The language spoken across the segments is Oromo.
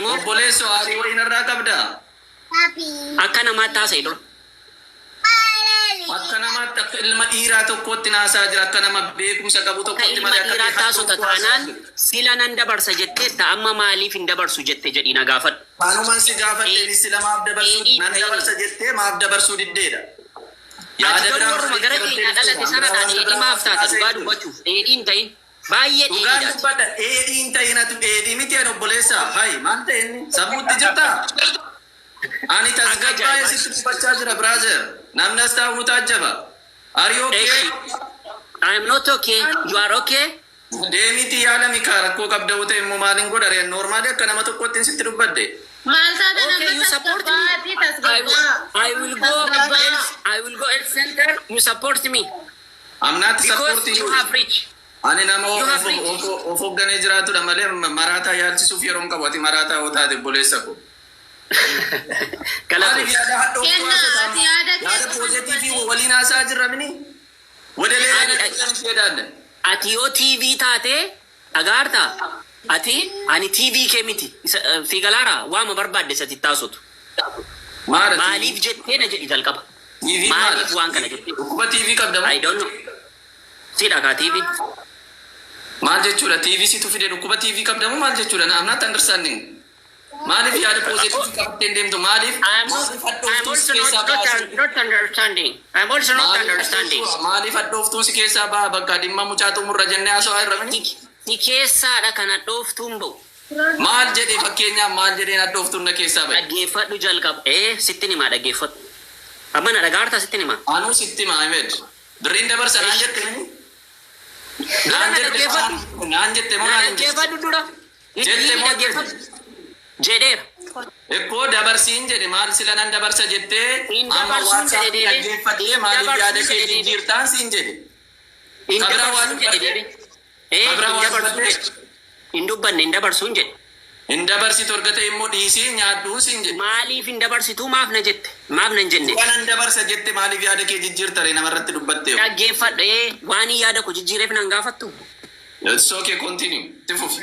moo obboleessoo aarii wayii narraa qabdaa? Akka namaatti haasa'e dura. Akka namaatti akka ilma dhiiraa tokkotti naasaa jira akka nama beekumsa qabu tokkotti malee akka dhiiraa taasota taanaan sila nan dabarsa jettee amma maaliif hin dabarsu jettee jedhii na gaafadhu. Waanumaan si gaafadhee sila maaf dabarsu nan dabarsa jettee maaf dabarsuu diddeedha. Yaada biraa warruma gara keenya dhalate sanadhaan dheedhii maaf taate dhugaa dubbachuuf dheedhiin ta'in baay'ee dheedhiidha. Dhugaa dubbadha dheedhiin ta'inatu dheedhii miti ani obboleessaa hayi maal ta'inni sammuutti jirtaa? Ani tasgabbaa'ee sitti dubbachaa jira brother. Namni as taa'u nu taajjaba. Are you okay? I am not okay. You are okay? Deemiti yaala mikaa rakkoo qabda ta'e immoo maaliin godha reen normaalii akka nama tokkotti sitti dubbadde. Okay, you support me. I will go health center. You support me. I'm not supporting because you have rich. Ani nama of hoogganee jiraatudha malee maraataa yaalchisuuf yeroo hin qabu ati maraataa hoo taate obboleessa koo. Maaliif yaada hadhoo yaada poozitiivii waliin haasaa jirra mini? Wadelee ati yoo TV taate agaarta ati ani TV kee miti fiigalaara waama barbaadde sati taasutu. Maaliif jettee na jedhi jalqaba. Maaliif waan kana jettee? Dhukkuba TV qabda. I don't know. Sidha kaa TV. Maal jechuudha TV situ fide dhukkuba TV qabda moo maal jechuudha? I'm not understanding. Maaliif yaada poozitiivii qabdeen deemtu maaliif? I'm also not understanding. I'm also not understanding. Maaliif hadhooftuun si keessaa baha bakka dhimma mucaa xumurra jennee haasawaa irra mini? Si keessaadha kan hadhooftuun bahu. Maal jedhee fakkeenyaaf maal jedheen hadhooftuun na keessaa bahe? Dhaggeeffadhu jalqaba. Sittin himaa dhaggeeffadhu. Amma na dhagaartaa sittin himaa. Anuu sitti himaa Ahmed. Birriin dabarsa naan jette mini? Naan jette moo naan jette? Dhaggeeffadhu dura. Jette moo jette? Jedheera. Ekkoo dabarsiin jedhe maal sila nan dabarsa jettee amma WhatsApp dhaggeeffadhee maaliif yaada kee jijjiirtaan siin jedhe. Hin dubbanne hin dabarsuun jedhe. Hin dabarsitu erga ta'e immoo dhiisii nyaadhuu siin jedhe. Maaliif hin dabarsituu maaf na jette? Maaf nan jenne. Waan dabarsa jette maaliif yaada kee jijjiirtare namarratti dubbatte? Dhaggeeffadhe waan yaada ko jijjiireef nan gaafattu. It's okay, continue. Tifuuf.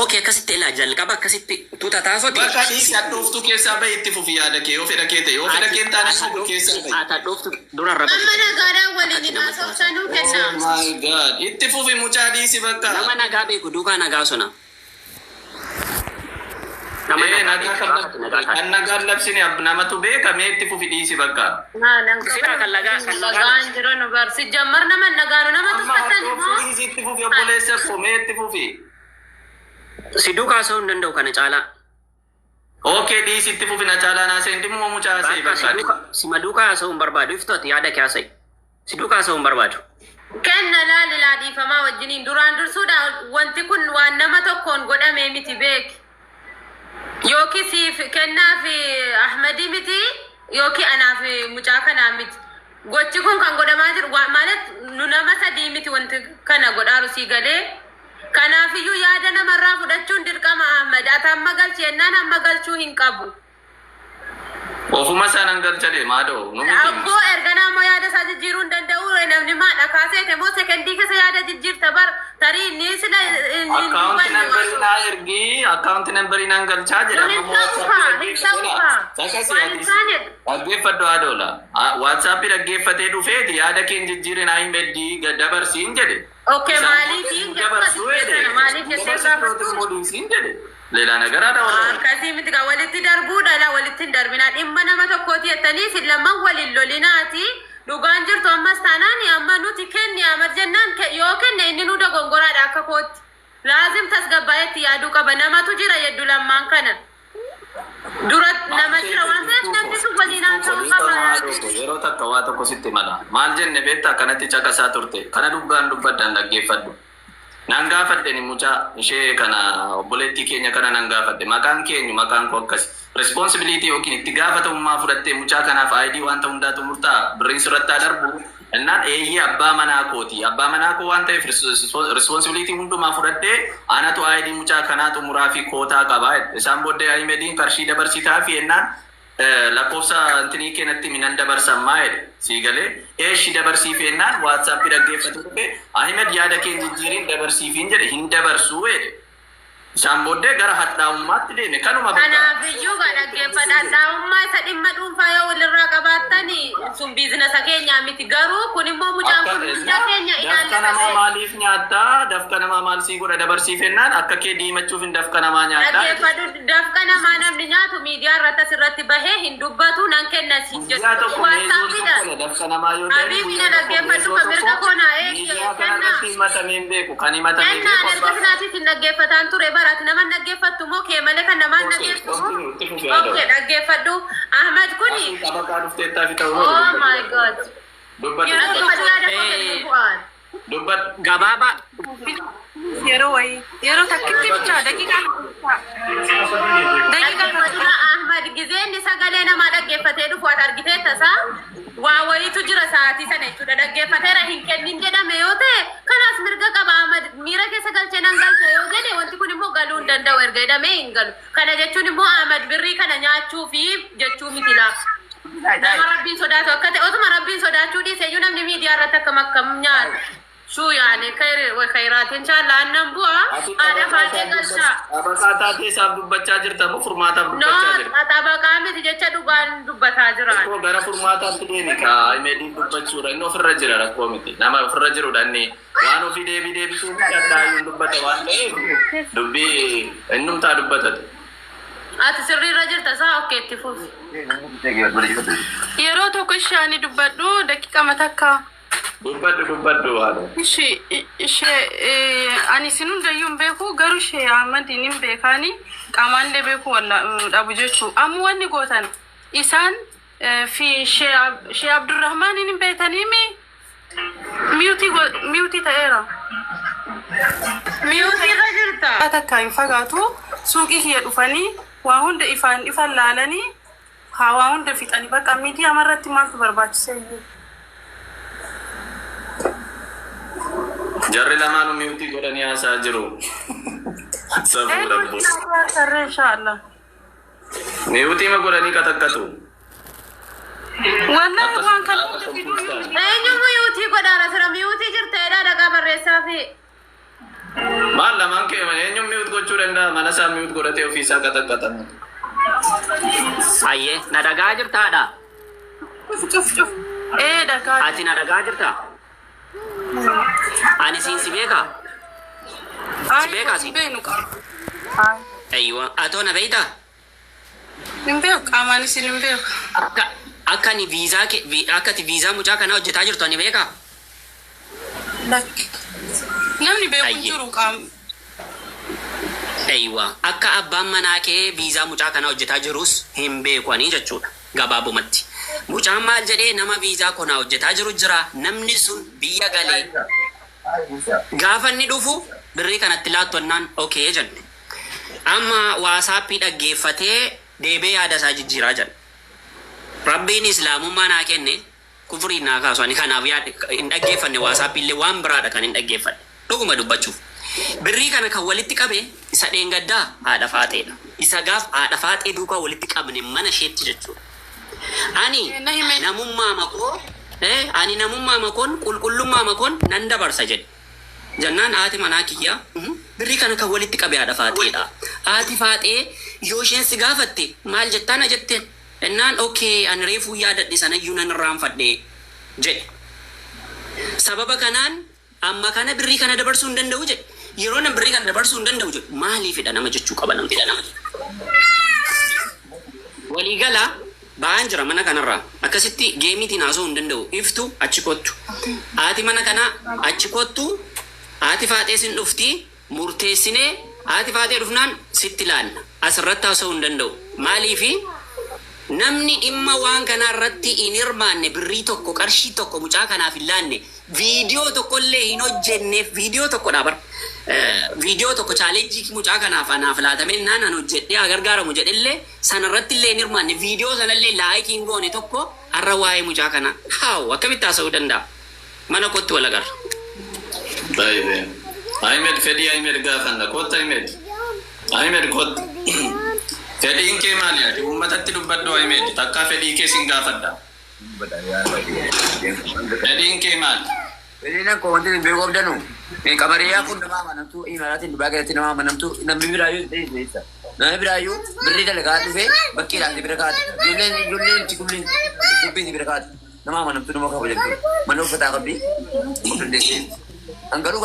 Okay, akkasitti ilaa jalqaba akkasitti tuuta taasoti. Bakka dhiisi hadhooftuu keessaa bahe itti fufi yaada kee yoo fedha kee ta'e yoo fedha kee hin taane sun keessaa bahe. Hadhooftuu durarra bahe. Amma nagaadhaan waliin haasofsanuu kenna. Oh my God. Itti fufi mucaa dhiisi bakka. Nama nagaa beeku duukaa nagaa sona. Kan nagaan labsine namatu beeka mee itti fufi dhiisi bakka. Nagaan jiru nu barsi jammar nama nagaanu nama tuffatani moo? Amma dhiisi itti fufi obboleessa koo mee itti fufi. Si duukaa sa'uu hin danda'u kana caalaa. Okay, dhiisi itti fufi na caalaa naasee hindi moo mucaa haasa'e bakka. Sima duukaa haasa'uu hin barbaadu iftooti yaada kee haasa'e. Si duukaa haasa'uu hin barbaadu. Kenna laalilaa dhiifamaa wajjiniin duraan dursuudha wanti kun waan nama tokkoon godhamee miti beeki. Yookiin siif kennaaf Ahmadi miti yookiin anaaf mucaa kanaa miti. Gochi kun kan godhamaa jiru maalet nu nama sadii miti wanti kana godhaaru sii galee. Kanaafiyyuu yaada namarraa fudhachuun dirqama Ahmad. Ati amma galchi jennaan amma galchuu hin qabu. Ofuma isaan galcha deemaa da'u. Abboo erganaa immoo yaada isaa jijjiiruu hin danda'u. Namni maadha kaaseete moo sekendii keessa yaada jijjiirta bar tarii inni sila akkaawunti nambarii naa ergii akkaawunti nambarii naan galchaa jedhama. Dhaggeeffadhu haadhola. Waatsaappii dhaggeeffatee dhufeeti yaada keen jijjiire naa hin beddii dabarsiin jedhe. Okay, maaliif Leela nagaraadha warra. Akkasii miti kan walitti darbuudha la walitti hin darbina dhimma nama tokkooti jettanii si lamman waliin lolinaati dhugaan jirtu ammas taanaan amma nuti kenni amar jennaan yoo kenne inni nu dogongoraadha akka kootti laazim tasgabbaa'etti yaaduu qaba namatu jira yeddu lammaan kana dura nama jira waan ta'eef namni sun waliin haasa'uu qaba. Yeroo takka waa tokko sitti mala maal jenne beektaa kanatti caqasaa turte kana dubbadhaan dhaggeeffadhu. Naan gaafadhe ni mucaa ishee kana obboleettii keenya kana naan gaafadhe maqaan keenyu maqaan koo akkas responsibility yookiin itti gaafatamummaa fudhattee mucaa kanaaf ID wanta hundaatu murtaa birriin sirrattaa darbu innaan eeyyee abbaa manaa kooti abbaa manaa koo waan ta'eef responsibility hundumaa fudhattee anatu ID mucaa kanaa xumuraa fi kootaa qaba isaan booddee Ahmediin qarshii dabarsitaa fi ennaan lakkoofsa antinii keenatti minan dabarsammaa jedhe sii galee eeshi dabarsiif ennaan WhatsApp dhaggeeffatu dhufe Ahmed yaada keen jijjiiriin dabarsiifiin jedhe hin dabarsuu jedhe Sambodde gara hadhaa'ummaatti deeme kanuma bakka. Kanaafiyyuu dhaggeeffadha. Hadhaa'ummaa isa dhimma dhuunfaa yoo walirraa qabaattani sun biizinasa keenya miti. Garuu kun immoo mucaan kun hunda keenya dafka namaa maaliif nyaattaa? Dafka namaa maal sii godha dabarsiifennaan akka kee diimachuuf hin dafka namaa nyaattaa? Dhaggeeffadhu. Dafka namaa namni nyaatu miidiyaa irratti asirratti bahee hin dubbatu nan kenna siif jechuudha. Waasaapidha. Dafka namaa yoo ta'e. Habiibina dhaggeeffadhu kan mirga koonaa miidiyaa kanarratti himatamee hin beeku. Kan himatamee hin beeku. Kennaan erga sinaatiin dhaggeeffataan ture baraati nama dhaggeeffattu moo kee malee kan namaan dhaggeeffattu? Okay, dhaggeeffadhu. Ahmad kuni. Taphakaa dhufteettaa fi ta'uu. Oh my God. Dubbat gabaaba yeroo takkitti bicha daqiiqaa Ahmad gizeenni sagalee namaa dhaggeeffatee dhufu ati argitee tasaa waa wayiitu jira sa'aatii sana jechuudha. Dhaggeeffateera hin kennin jedhame yoo ta'e kanaas mirga qaba. Ahmad miira keessa galchee nan galcha yoo jedhe wanti kun immoo galuu hin danda'u erga jedhamee hin galu. Kana jechuun immoo Ahmad birrii kana nyaachuu fi jechuu miti laaf. Nama rabbiin sodaatu akka ta'e otuma rabbiin sodaachuu dhiiseyyuu namni miidiyaa irratti akkam nyaata. Shuu yaani khayraat inshallah annan bu'a ada faatee galcha. Taphakaa taatee isaaf dubbachaa jirta moo furmaataaf dubbachaa jirta? No, taphakaa miti jecha dhugaan dubbataa jiraan. Akkoo gara furmaataatti deemi kaa imeediin dubbachuudha inni ofirra jira rakkoo miti nama ofirra jirudha inni waan ofii deebisuu danda'uun dubbata waan ta'eef dubbii innumtaa dubbatate. Ati sirriirra jirta saa okkeetti fuufi. yeroo tokko ishaani dubbadhu daqiiqa matakka dubbadhu haala. ishee ani sinundayyuu beeku garuu ishee Ahmadiin hin beekani qaamallee beeku walla dhabu jechuu ammoo wanni gootan isaan fi shee Abdurrahmaan hin beekanii miyuutii ta'eera. Miyuutiirra jirta. Takka hin fagaatu suuqii kiyya dhufanii waa hunda ifan laalanii waa hunda fixanii bakka miidiyaa amarratti maaltu barbaachisa iyyuu. Jarri lamaanuu miyuutii godhanii haasaa jiru. Sabuu dhabdu. Sarree inshaallah. Miyuutii ma godhanii katakkatu. Wallahi waan kana Eenyu miyuutii godhaara sira miyuutii jirta edhaa dhagaa barreessaa fi. Maal lamaan kee eenyu miyuut gochuu danda'a mana isaa miyuut godhatee ofiisaa katakkatamu. ayyee na dhagaa jirtaadha. cuf. Dhagaa. Ati na dhagaa jirta. Ani si beeka. Si beeka si. beenu qaba. Aywa atoo na beeyta. Hin beeku qaamaan isin hin beeku. Akka ni viizaa akkati viizaa mucaa kana hojjetaa jirtu ani beeka. Namni beeku jiru qaam. Aywa akka abbaan manaa kee viizaa mucaa kana hojjetaa jirus hin beeku ani jechuudha gabaabumatti. Mucaan maal jedhee nama viizaa kana hojjetaa jiru jira namni sun biyya galee gaafa inni dhufu birrii kanatti laattonnaan okee jenne. Amma waasaappii dhaggeeffatee deebee yaada isaa jijjiiraa jenne. Rabbiin islaamummaa naa kenne kufuriin naa kaasu ani kanaaf hin dhaggeeffanne waasaappii illee waan biraadha kan hin dhaggeeffanne dhuguma dubbachuuf. Birrii kana kan walitti qabe isa dheengaddaa haadha faaxeedha. Isa gaaf haadha faaxee duukaa walitti qabne mana isheetti jechuudha. Ani namummaa makoon qulqullummaa makoon nan dabarsa jedhe. Jannaan haati manaa kiyyaa birrii kana kan walitti qabe haadha faaxeedha. Haati faaxee yoo isheen si gaafatte maal jettaan jetteen? Ennaan okee ani reefuu yaadadhe sanayyuu nan irraanfadhe jedhe. Sababa kanaan amma kana birrii kana dabarsuu hin danda'u jedhe. Yeroo nan birrii kana dabarsuu hin danda'u jedhe maaliifidha nama jechuu qaba namni nama. Waliigala ba'aan jira mana kanarraa akkasitti geemiitiin haasoo hin danda'u iftu achi kottu. Haati mana kanaa achi kottu haati faaxee sin dhufti murteessinee haati faaxee dhufnaan sitti laanna asirratti haasoo hin danda'u. Maaliifi namni dhimma waan kanarratti hin hirmaanne birrii tokko qarshii tokko mucaa kanaaf hin laanne viidiyoo tokkollee hin hojjenneef viidiyoo tokko dhaabar viidiyoo tokko chaalenjii mucaa kanaaf anaaf laatamee naan hojjedhee gargaaramu jedhellee sanarratti illee hin hirmaanne viidiyoo sanallee laayikiin goone tokko har'a waa'ee mucaa kana haawu akkamitti haasa'uu danda'a mana kootti wal agarra. Baay'ee. Ahmed fedhii Ahmed gaafanna kootta Ahmed kootta. Fedhiin kee maali ati uummatatti dubbadhu Ahmed takkaa fedhii kee sin gaafadha. Fedhiin kee maali? Belinan ko wanti bego abdanu. Kamariya kun nama manamtu imaratin dibaga nama manamtu nambi birayu desa. Nambi birayu beri dalaga dufe bakki randi birakat. Julen cikulin kubbi di birakat. Nama manamtu nama ka bajak. Manu fata kabbi. Anggaru